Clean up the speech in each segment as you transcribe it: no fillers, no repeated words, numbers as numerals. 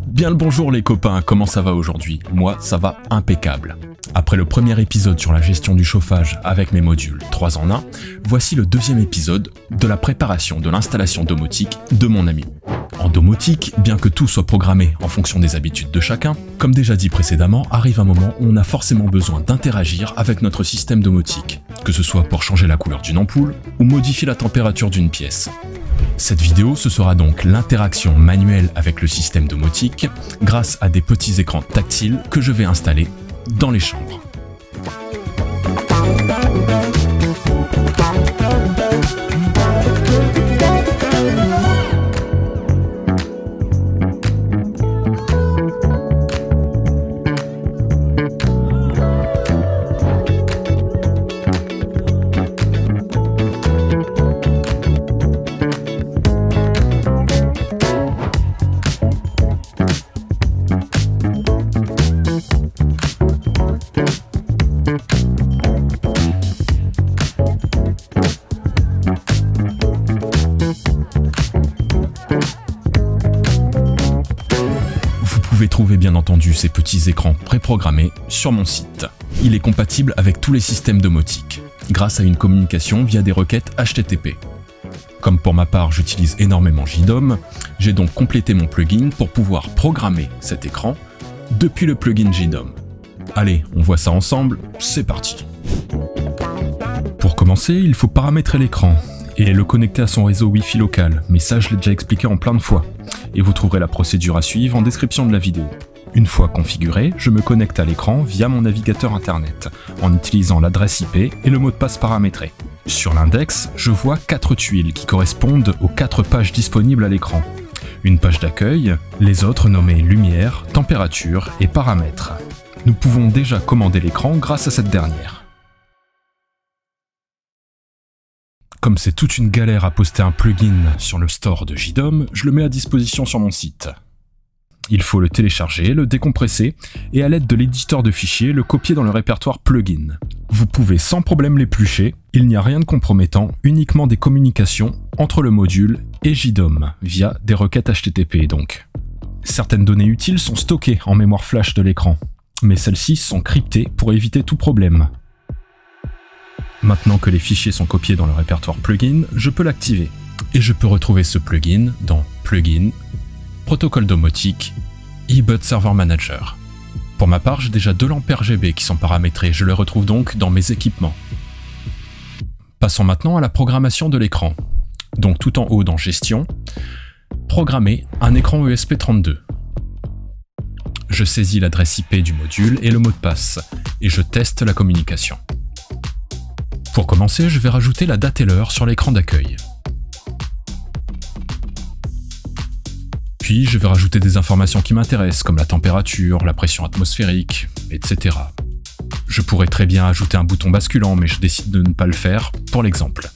Bien le bonjour les copains, comment ça va aujourd'hui? Moi ça va impeccable. Après le premier épisode sur la gestion du chauffage avec mes modules 3 en 1, voici le deuxième épisode de la préparation de l'installation domotique de mon ami. En domotique, bien que tout soit programmé en fonction des habitudes de chacun, comme déjà dit précédemment, arrive un moment où on a forcément besoin d'interagir avec notre système domotique, que ce soit pour changer la couleur d'une ampoule ou modifier la température d'une pièce. Cette vidéo, ce sera donc l'interaction manuelle avec le système domotique grâce à des petits écrans tactiles que je vais installer dans les chambres. Vous pouvez trouver bien entendu ces petits écrans préprogrammés sur mon site. Il est compatible avec tous les systèmes domotiques, grâce à une communication via des requêtes HTTP. Comme pour ma part j'utilise énormément JDOM, j'ai donc complété mon plugin pour pouvoir programmer cet écran depuis le plugin JDOM. Allez, on voit ça ensemble, c'est parti. Pour commencer, il faut paramétrer l'écran et le connecter à son réseau Wi-Fi local, mais ça je l'ai déjà expliqué en plein de fois. Et vous trouverez la procédure à suivre en description de la vidéo. Une fois configuré, je me connecte à l'écran via mon navigateur internet, en utilisant l'adresse IP et le mot de passe paramétré. Sur l'index, je vois 4 tuiles qui correspondent aux 4 pages disponibles à l'écran. Une page d'accueil, les autres nommées lumière, température et paramètres. Nous pouvons déjà commander l'écran grâce à cette dernière. Comme c'est toute une galère à poster un plugin sur le store de JDOM, je le mets à disposition sur mon site. Il faut le télécharger, le décompresser et à l'aide de l'éditeur de fichiers, le copier dans le répertoire plugin. Vous pouvez sans problème l'éplucher, il n'y a rien de compromettant, uniquement des communications entre le module et JDOM, via des requêtes HTTP donc. Certaines données utiles sont stockées en mémoire flash de l'écran, mais celles-ci sont cryptées pour éviter tout problème. Maintenant que les fichiers sont copiés dans le répertoire plugin, je peux l'activer. Et je peux retrouver ce plugin dans Plugin, Protocole domotique, eBud Server Manager. Pour ma part, j'ai déjà 2 lampes RGB qui sont paramétrées, je les retrouve donc dans mes équipements. Passons maintenant à la programmation de l'écran. Donc tout en haut dans Gestion, programmer un écran ESP32. Je saisis l'adresse IP du module et le mot de passe, et je teste la communication. Pour commencer, je vais rajouter la date et l'heure sur l'écran d'accueil. Puis, je vais rajouter des informations qui m'intéressent, comme la température, la pression atmosphérique, etc. Je pourrais très bien ajouter un bouton basculant, mais je décide de ne pas le faire pour l'exemple.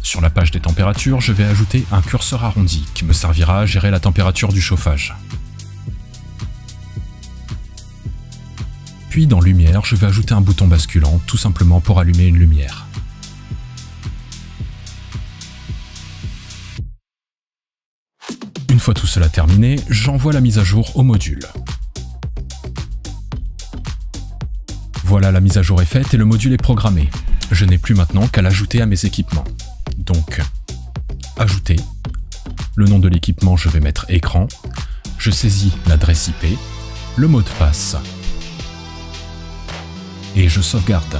Sur la page des températures, je vais ajouter un curseur arrondi qui me servira à gérer la température du chauffage. Puis dans Lumière, je vais ajouter un bouton basculant, tout simplement pour allumer une lumière. Une fois tout cela terminé, j'envoie la mise à jour au module. Voilà, la mise à jour est faite et le module est programmé. Je n'ai plus maintenant qu'à l'ajouter à mes équipements. Donc, ajouter. Le nom de l'équipement, je vais mettre écran. Je saisis l'adresse IP, le mot de passe. Et je sauvegarde.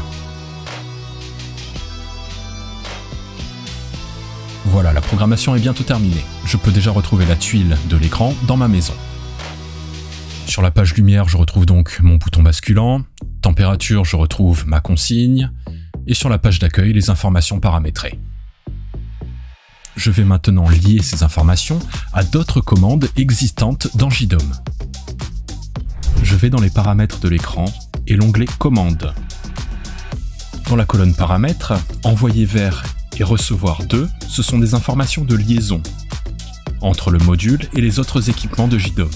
Voilà, la programmation est bientôt terminée. Je peux déjà retrouver la tuile de l'écran dans ma maison. Sur la page lumière, je retrouve donc mon bouton basculant. Température, je retrouve ma consigne. Et sur la page d'accueil, les informations paramétrées. Je vais maintenant lier ces informations à d'autres commandes existantes dans JDOM. Je vais dans les paramètres de l'écran et l'onglet Commandes. Dans la colonne Paramètres, envoyer vers et recevoir de, ce sont des informations de liaison entre le module et les autres équipements de JDOM.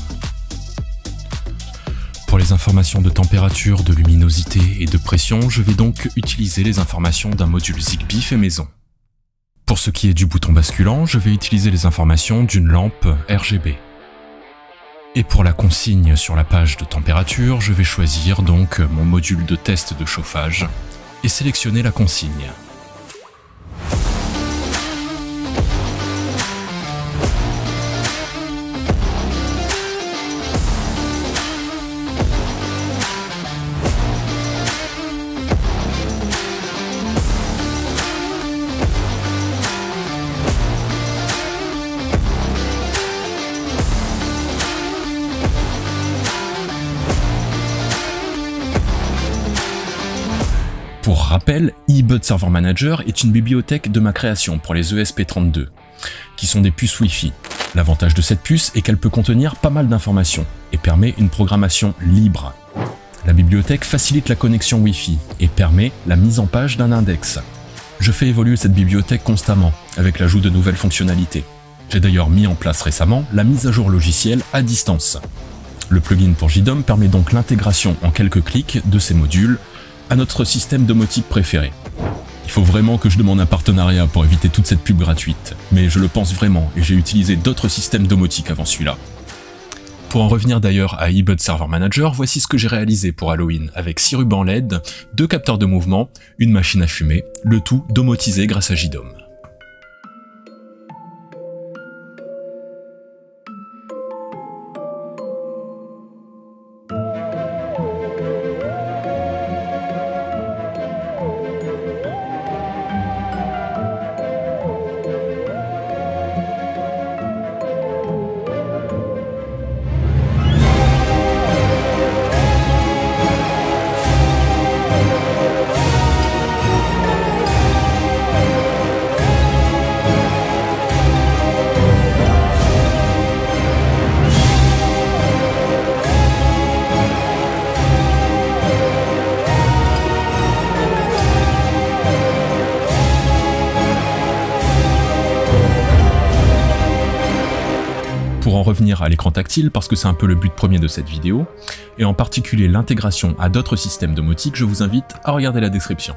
Pour les informations de température, de luminosité et de pression, je vais donc utiliser les informations d'un module Zigbee fait maison. Pour ce qui est du bouton basculant, je vais utiliser les informations d'une lampe RGB. Et pour la consigne sur la page de température, je vais choisir donc mon module de test de chauffage et sélectionner la consigne. Pour rappel, eBud Server Manager est une bibliothèque de ma création pour les ESP32, qui sont des puces Wi-Fi. L'avantage de cette puce est qu'elle peut contenir pas mal d'informations et permet une programmation libre. La bibliothèque facilite la connexion Wi-Fi et permet la mise en page d'un index. Je fais évoluer cette bibliothèque constamment, avec l'ajout de nouvelles fonctionnalités. J'ai d'ailleurs mis en place récemment la mise à jour logicielle à distance. Le plugin pour JDOM permet donc l'intégration en quelques clics de ces modules à notre système domotique préféré. Il faut vraiment que je demande un partenariat pour éviter toute cette pub gratuite, mais je le pense vraiment et j'ai utilisé d'autres systèmes domotiques avant celui-là. Pour en revenir d'ailleurs à eBud Server Manager, voici ce que j'ai réalisé pour Halloween avec 6 rubans LED, 2 capteurs de mouvement, une machine à fumer, le tout domotisé grâce à JDOM. Pour en revenir à l'écran tactile, parce que c'est un peu le but premier de cette vidéo, et en particulier l'intégration à d'autres systèmes domotiques, je vous invite à regarder la description.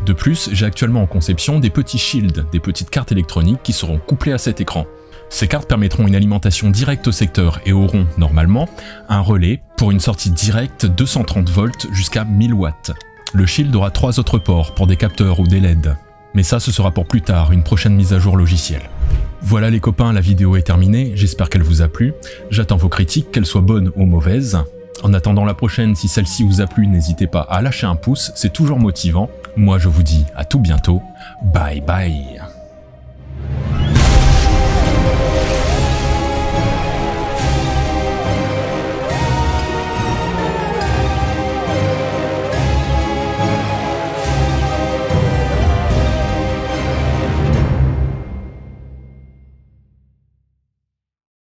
De plus, j'ai actuellement en conception des petits shields, des petites cartes électroniques qui seront couplées à cet écran. Ces cartes permettront une alimentation directe au secteur et auront, normalement, un relais pour une sortie directe 230 volts jusqu'à 1000 watts. Le shield aura 3 autres ports pour des capteurs ou des LED. Mais ça, ce sera pour plus tard, une prochaine mise à jour logicielle. Voilà les copains, la vidéo est terminée, j'espère qu'elle vous a plu. J'attends vos critiques, qu'elles soient bonnes ou mauvaises. En attendant la prochaine, si celle-ci vous a plu, n'hésitez pas à lâcher un pouce, c'est toujours motivant. Moi je vous dis à tout bientôt, bye bye.